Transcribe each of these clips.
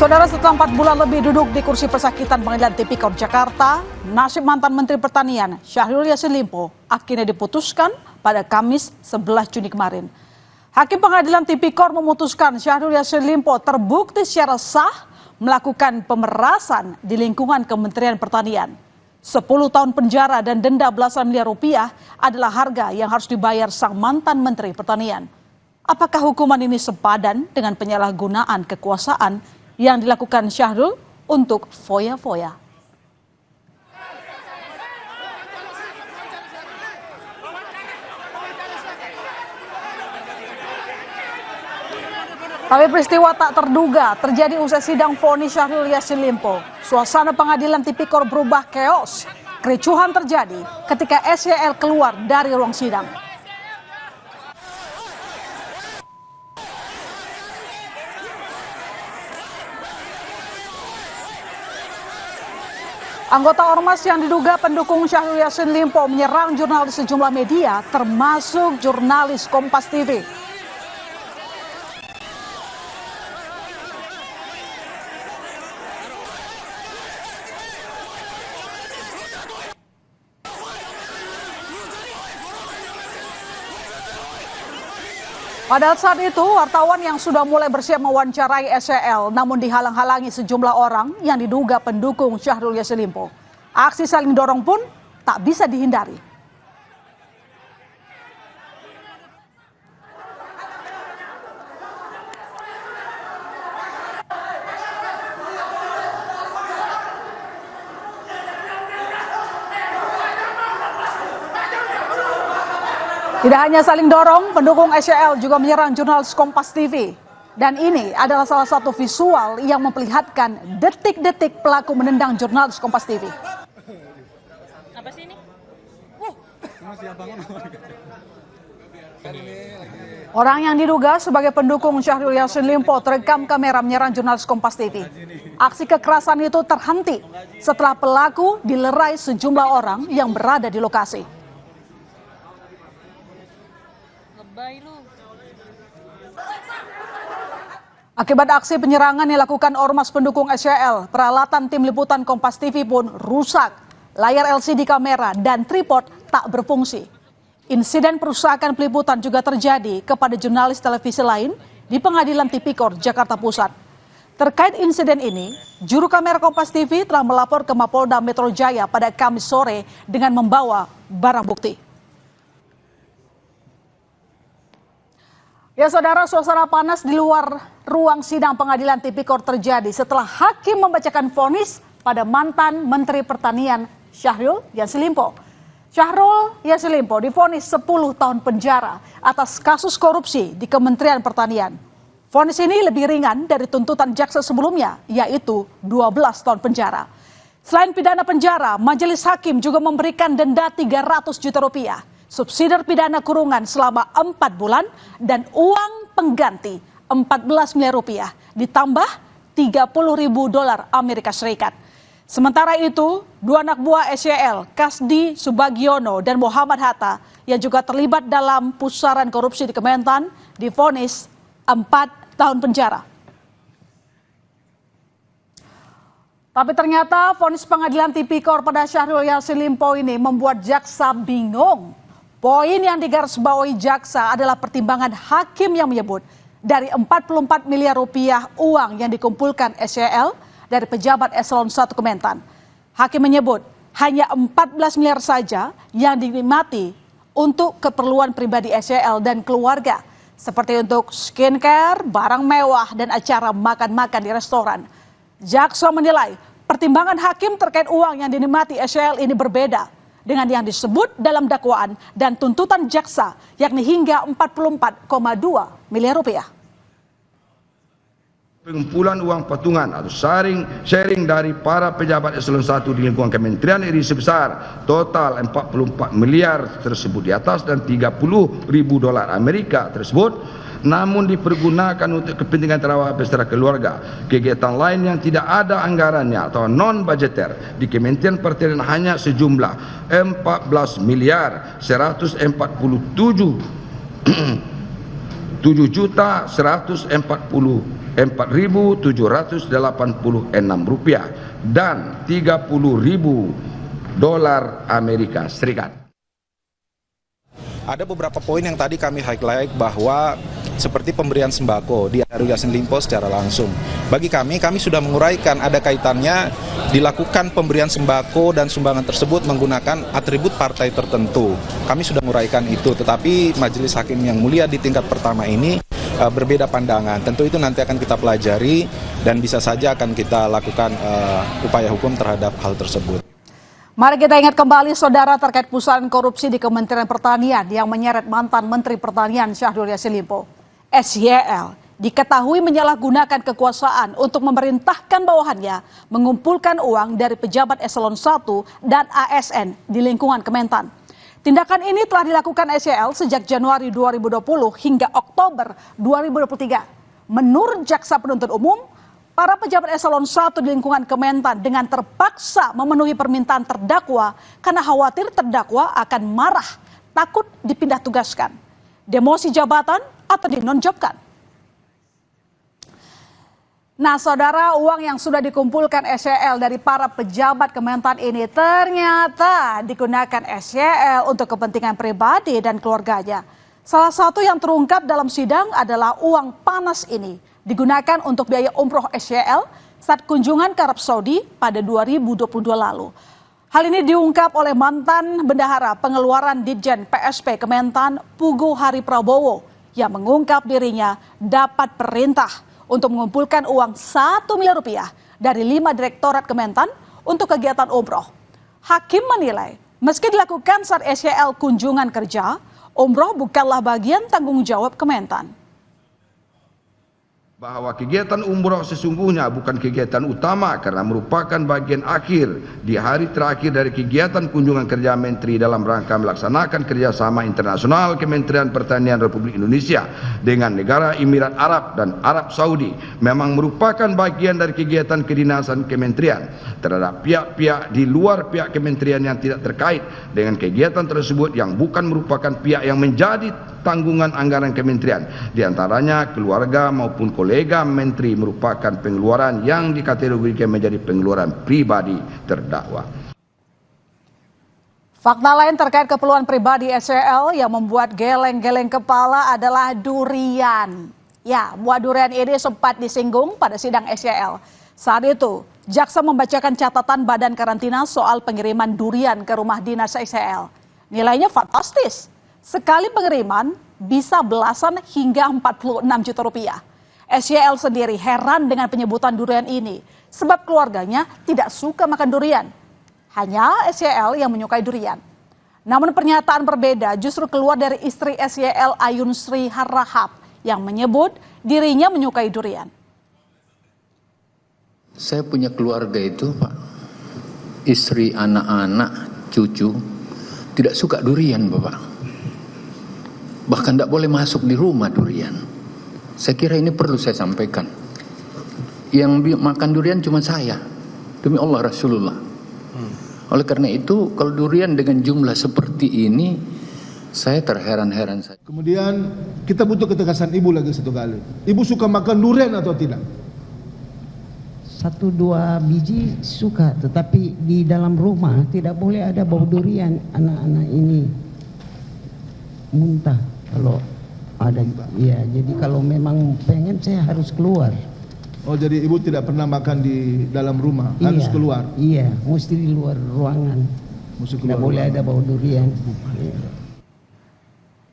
Saudara, setelah 4 bulan lebih duduk di kursi pesakitan Pengadilan Tipikor Jakarta, nasib mantan Menteri Pertanian Syahrul Yassin Limpo akhirnya diputuskan pada Kamis 11 Juni kemarin. Hakim Pengadilan Tipikor memutuskan Syahrul Yassin Limpo terbukti secara sah melakukan pemerasan di lingkungan Kementerian Pertanian. 10 tahun penjara dan denda belasan miliar rupiah adalah harga yang harus dibayar sang mantan Menteri Pertanian. Apakah hukuman ini sepadan dengan penyalahgunaan kekuasaan yang dilakukan Syahrul untuk foya-foya? Tapi peristiwa tak terduga terjadi usai sidang vonis Syahrul Yassin Limpo. Suasana Pengadilan Tipikor berubah keos. Kericuhan terjadi ketika SYL keluar dari ruang sidang. Anggota ormas yang diduga pendukung Syahrul Yassin Limpo menyerang jurnalis sejumlah media, termasuk jurnalis Kompas TV. Pada saat itu, wartawan yang sudah mulai bersiap mewawancarai SYL namun dihalang-halangi sejumlah orang yang diduga pendukung Syahrul Yassin Limpo. Aksi saling dorong pun tak bisa dihindari. Tidak hanya saling dorong, pendukung SYL juga menyerang jurnalis Kompas TV. Dan ini adalah salah satu visual yang memperlihatkan detik-detik pelaku menendang jurnalis Kompas TV. Apa sih ini? Orang yang diduga sebagai pendukung Syahrul Yassin Limpo terekam kamera menyerang jurnalis Kompas TV. Aksi kekerasan itu terhenti setelah pelaku dilerai sejumlah orang yang berada di lokasi. Akibat aksi penyerangan yang dilakukan ormas pendukung SYL, peralatan tim liputan Kompas TV pun rusak. Layar LCD kamera dan tripod tak berfungsi. Insiden perusakan peliputan juga terjadi kepada jurnalis televisi lain di Pengadilan Tipikor Jakarta Pusat. Terkait insiden ini, juru kamera Kompas TV telah melapor ke Mapolda Metro Jaya pada Kamis sore dengan membawa barang bukti. Ya saudara, suasana panas di luar ruang sidang Pengadilan Tipikor terjadi setelah hakim membacakan vonis pada mantan Menteri Pertanian Syahrul Yassin Limpo. Syahrul Yassin Limpo divonis 10 tahun penjara atas kasus korupsi di Kementerian Pertanian. Vonis ini lebih ringan dari tuntutan jaksa sebelumnya, yaitu 12 tahun penjara. Selain pidana penjara, majelis hakim juga memberikan denda 300 juta rupiah. Subsidi pidana kurungan selama 4 bulan dan uang pengganti 14 miliar rupiah ditambah 30.000 dolar Amerika Serikat. Sementara itu, 2 anak buah SYL, Kasdi Subagiono dan Muhammad Hatta yang juga terlibat dalam pusaran korupsi di Kementan divonis 4 tahun penjara. Tapi ternyata vonis Pengadilan Tipikor pada Syahrul Yassin Limpo ini membuat jaksa bingung. Poin yang digarisbawahi jaksa adalah pertimbangan hakim yang menyebut dari 44 miliar rupiah uang yang dikumpulkan SYL dari pejabat eselon 1 Kementan. Hakim menyebut hanya 14 miliar saja yang dinikmati untuk keperluan pribadi SYL dan keluarga, seperti untuk skincare, barang mewah, dan acara makan-makan di restoran. Jaksa menilai pertimbangan hakim terkait uang yang dinikmati SYL ini berbeda dengan yang disebut dalam dakwaan dan tuntutan jaksa, yakni hingga 44,2 miliar rupiah. Pengumpulan uang patungan atau sharing dari para pejabat eselon 1 di lingkungan Kementerian RI sebesar total 44 miliar tersebut di atas dan 30.000 dolar Amerika tersebut namun dipergunakan untuk kepentingan terawat beserta keluarga. Kegiatan lain yang tidak ada anggarannya atau non-budgeter di Kementerian Pertanian hanya sejumlah 14 miliar 147 juta 140 Rp4.786 dan $30.000 Amerika Serikat. Ada beberapa poin yang tadi kami highlight bahwa seperti pemberian sembako di Syahrul Yassin Limpo secara langsung. Bagi kami sudah menguraikan ada kaitannya dilakukan pemberian sembako dan sumbangan tersebut menggunakan atribut partai tertentu. Kami sudah menguraikan itu, tetapi Majelis Hakim yang mulia di tingkat pertama ini berbeda pandangan. Tentu itu nanti akan kita pelajari dan bisa saja akan kita lakukan upaya hukum terhadap hal tersebut. Mari kita ingat kembali saudara terkait pusaran korupsi di Kementerian Pertanian yang menyeret mantan Menteri Pertanian Syahrul Yassin Limpo. SYL diketahui menyalahgunakan kekuasaan untuk memerintahkan bawahannya mengumpulkan uang dari pejabat eselon 1 dan ASN di lingkungan Kementan. Tindakan ini telah dilakukan SYL sejak Januari 2020 hingga Oktober 2023. Menurut Jaksa Penuntut Umum, para pejabat eselon 1 di lingkungan Kementan dengan terpaksa memenuhi permintaan terdakwa karena khawatir terdakwa akan marah, takut dipindah tugaskan, demosi jabatan atau dinonjobkan. Nah saudara, uang yang sudah dikumpulkan SYL dari para pejabat Kementan ini ternyata digunakan SYL untuk kepentingan pribadi dan keluarganya. Salah satu yang terungkap dalam sidang adalah uang panas ini digunakan untuk biaya umroh SYL saat kunjungan ke Arab Saudi pada 2022 lalu. Hal ini diungkap oleh mantan bendahara pengeluaran Ditjen PSP Kementan Pugu Hari Prabowo yang mengungkap dirinya dapat perintah untuk mengumpulkan uang 1 miliar rupiah dari 5 direktorat Kementan untuk kegiatan umroh. Hakim menilai meski dilakukan saat SYL kunjungan kerja, umroh bukanlah bagian tanggung jawab Kementan. Bahwa kegiatan umroh sesungguhnya bukan kegiatan utama karena merupakan bagian akhir di hari terakhir dari kegiatan kunjungan kerja Menteri dalam rangka melaksanakan kerjasama internasional Kementerian Pertanian Republik Indonesia dengan negara Emirat Arab dan Arab Saudi. Memang merupakan bagian dari kegiatan kedinasan kementerian terhadap pihak-pihak di luar pihak kementerian yang tidak terkait dengan kegiatan tersebut yang bukan merupakan pihak yang menjadi tanggungan anggaran kementerian, diantaranya keluarga maupun kolega menteri merupakan pengeluaran yang dikategorikan menjadi pengeluaran pribadi terdakwa. Fakta lain terkait keperluan pribadi SYL yang membuat geleng-geleng kepala adalah durian. Ya, buah durian ini sempat disinggung pada sidang SYL. Saat itu, jaksa membacakan catatan badan karantina soal pengiriman durian ke rumah dinas SYL. Nilainya fantastis. Sekali pengiriman bisa belasan hingga 46 juta rupiah. SYL sendiri heran dengan penyebutan durian ini sebab keluarganya tidak suka makan durian. Hanya SYL yang menyukai durian. Namun pernyataan berbeda justru keluar dari istri SYL Ayun Sri Harahap yang menyebut dirinya menyukai durian. Saya punya keluarga itu Pak, istri, anak-anak, cucu tidak suka durian Bapak. Bahkan tidak boleh masuk di rumah durian. Saya kira ini perlu saya sampaikan. Yang makan durian cuma saya, demi Allah Rasulullah. Oleh karena itu, kalau durian dengan jumlah seperti ini, saya terheran-heran saja. Kemudian kita butuh ketegasan Ibu lagi satu kali. Ibu suka makan durian atau tidak? 1-2 biji suka, tetapi di dalam rumah tidak boleh ada bau durian. Anak-anak ini muntah kalau ada, ya. Jadi kalau memang pengen saya harus keluar. Oh, jadi Ibu tidak pernah makan di dalam rumah, harus keluar? Iya, mesti di luar ruangan. Tidak boleh ada bau durian.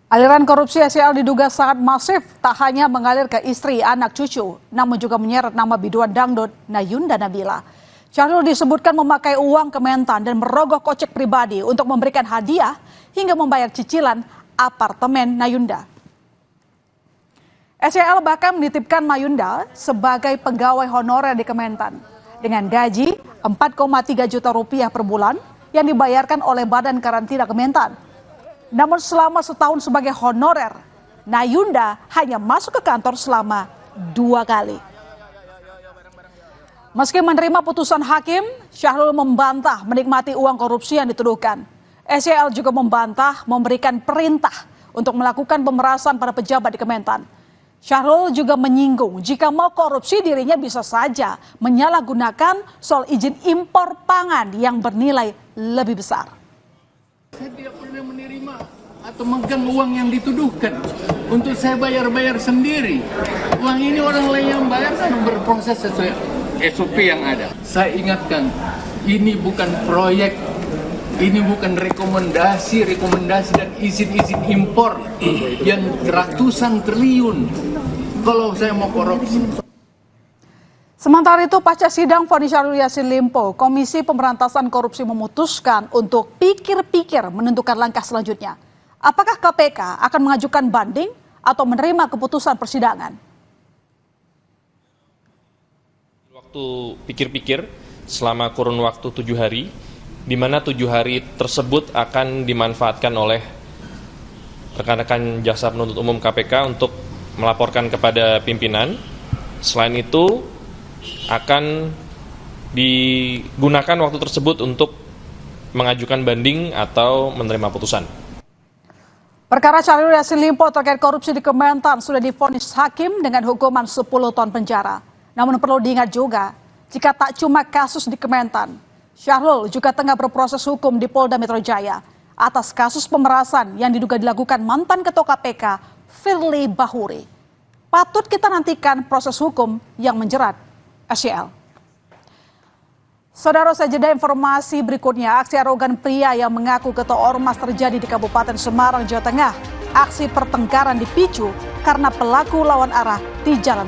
Aliran korupsi SYL diduga sangat masif, tak hanya mengalir ke istri, anak, cucu, namun juga menyeret nama biduan dangdut Nayunda Nabila. Syahrul disebutkan memakai uang Kementan dan merogoh kocek pribadi untuk memberikan hadiah hingga membayar cicilan apartemen Nayunda. SYL bahkan menitipkan Nayunda sebagai pegawai honorer di Kementan dengan gaji 4,3 juta rupiah per bulan yang dibayarkan oleh Badan Karantina Kementan. Namun selama setahun sebagai honorer, Nayunda hanya masuk ke kantor selama 2 kali. Meski menerima putusan hakim, Syahrul membantah menikmati uang korupsi yang dituduhkan. SYL juga membantah memberikan perintah untuk melakukan pemerasan para pejabat di Kementan. Syahrul juga menyinggung jika mau korupsi dirinya bisa saja menyalahgunakan soal izin impor pangan yang bernilai lebih besar. Saya tidak pernah menerima atau megang uang yang dituduhkan untuk saya bayar-bayar sendiri. Uang ini orang lain yang bayar kan berproses sesuai SOP yang ada. Saya ingatkan, ini bukan proyek, ini bukan rekomendasi dan izin impor yang ratusan triliun. Kalau saya mau korupsi. Sementara itu, pasca sidang vonis Syahrul Yassin Limpo, Komisi Pemberantasan Korupsi memutuskan untuk pikir-pikir menentukan langkah selanjutnya. Apakah KPK akan mengajukan banding atau menerima keputusan persidangan? Waktu pikir-pikir selama kurun waktu 7 hari, di mana 7 hari tersebut akan dimanfaatkan oleh rekan-rekan jaksa penuntut umum KPK untuk melaporkan kepada pimpinan. Selain itu akan digunakan waktu tersebut untuk mengajukan banding atau menerima putusan. Perkara Syahrul Yassin Limpo terkait korupsi di Kementan sudah divonis hakim dengan hukuman 10 tahun penjara. Namun perlu diingat juga, jika tak cuma kasus di Kementan, Syahrul juga tengah berproses hukum di Polda Metro Jaya atas kasus pemerasan yang diduga dilakukan mantan Ketua KPK Firly Bahuri. Patut kita nantikan proses hukum yang menjerat SYL. Saudara, saya jeda informasi berikutnya. Aksi arogan pria yang mengaku ketua ormas terjadi di Kabupaten Semarang, Jawa Tengah. Aksi pertengkaran dipicu karena pelaku lawan arah di jalan